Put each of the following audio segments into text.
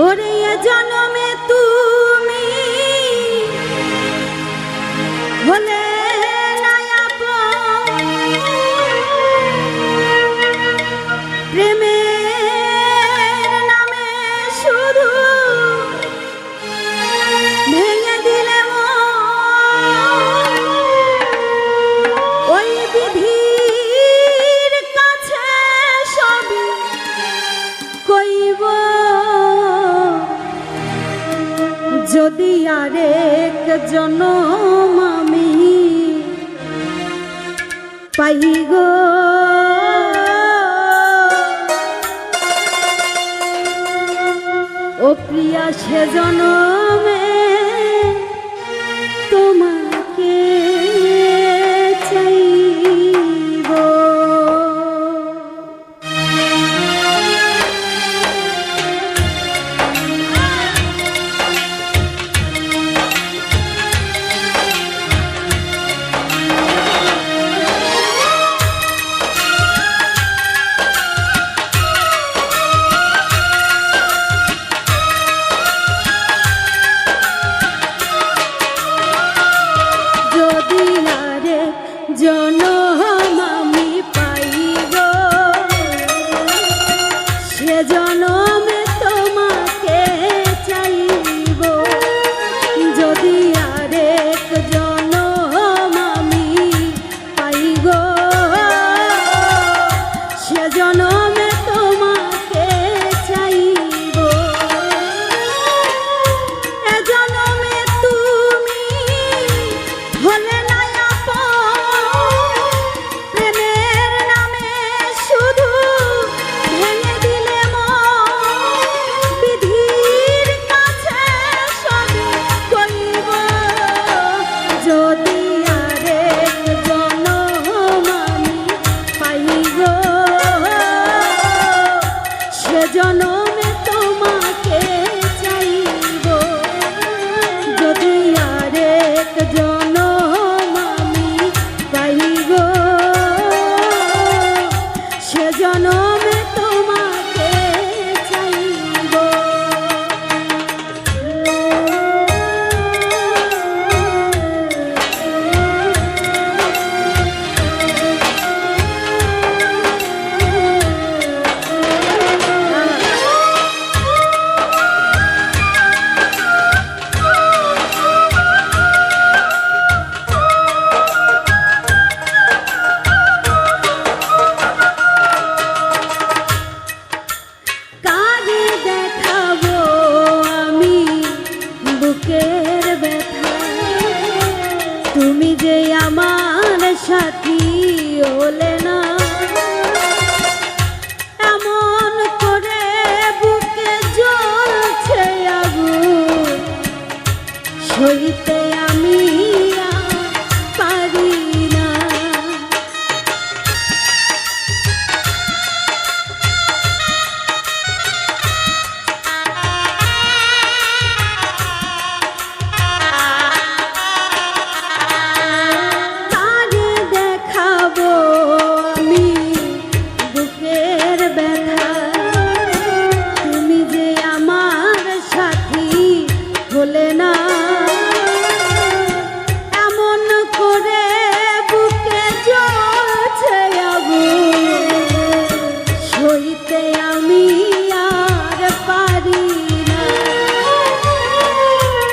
ওরে এ জনমে তুমি হলে না আপন, প্রেমের নামে শুধু ভেঙে দিলে ওই বিধির কাছে সবই কইব। যদি আরেক জনম আমি পাই গো, ও প্রিয়া সে জনমে তোমাকে চাইব। জনম আমি পাই গো, সে জনমে তোমাকে চাইব। যদি আরেক জনম আমি পাই গো, সে জনমে তোমাকে চাইব। এ জনমে তুমি হলে না জনমে তোমাকে চাইব। যদি আরেক জনম আমি পাই গো, সে জনমে তোমাকে চাইব। তুমি যে আমার সাথী হলে না, এমন করে বুকে জ্বলছে আগুন, সইতে আমি পারি না। ভোলে না এমন করে বুকে জ্বলছে আগুন, সইতে আমি আর পারি না।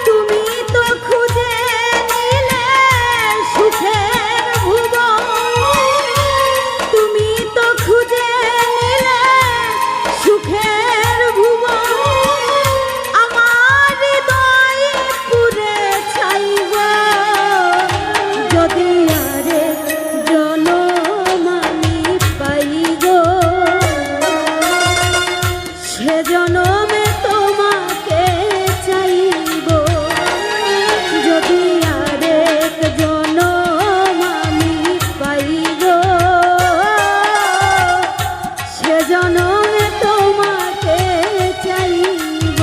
তুমি তো খুঁজে নিলে সুখের ভুবন, তুমি তো খুঁজে নিলে সুখের ভুবন। যদি আরেক জনম আমি পাই গো, সে জনমে তোমাকে চাইব। যদি আরেক জনম আমি পাই গো, সে জনমে তোমাকে চাইব।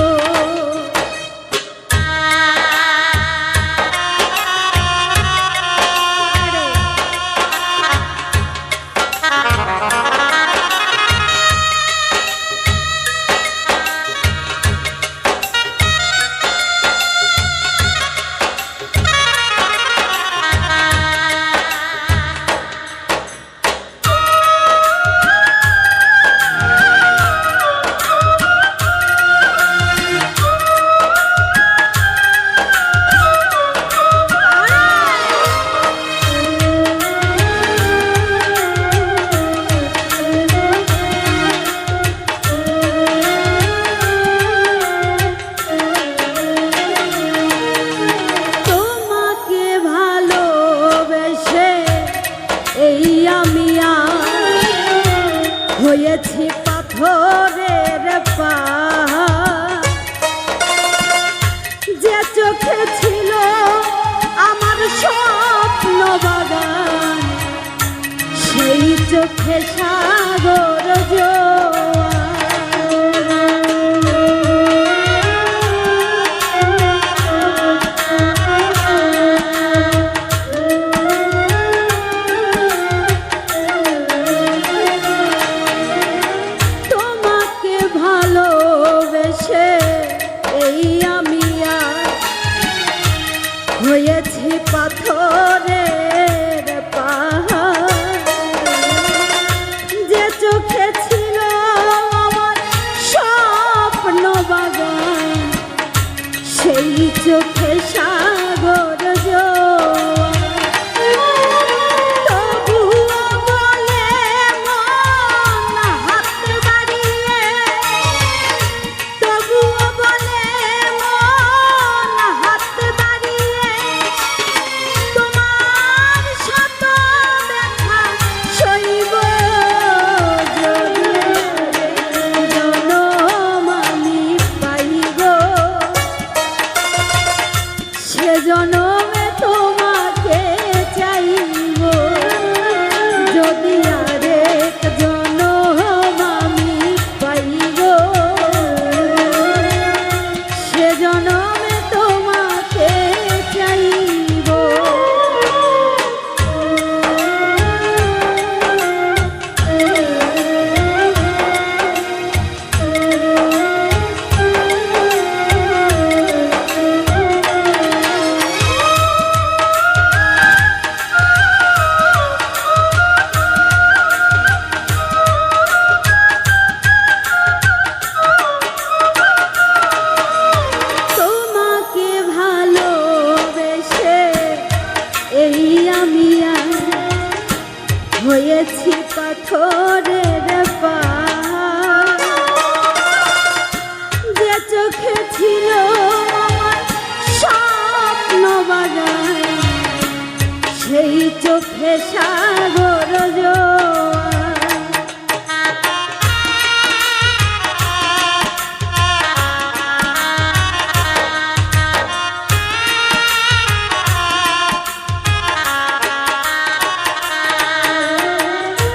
চোখে সাগর জোয়ার। তবুও বলে মন হাত বাড়িয়ে, তবুও বলে মন হাত বাড়িয়ে, তোমার শত ব্যথা সইব যদি জনম আমি পাই গো, সে জনমে তোমাকে চাইব। যদি আরেক জনম আমি পাই গো, সে জনমে তোমাকে চাইব। তোমাকে ভালোবেসে এই আমি আর হয়েছি পাথরের পাহাড়। যে চোখে ছিল আমার স্বপ্ন বাগান, সেই চোখে সাগর জোয়ার।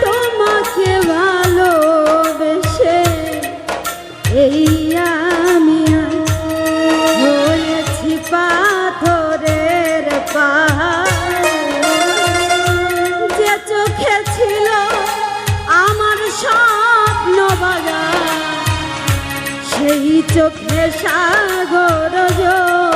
তোমাকে ভালোবেসে এই আমি আর হয়েছি পাথরের পাহাড়। যে চোখে ছিল আমার স্বপ্ন বাগান, সেই চোখে সাগর জোয়ার।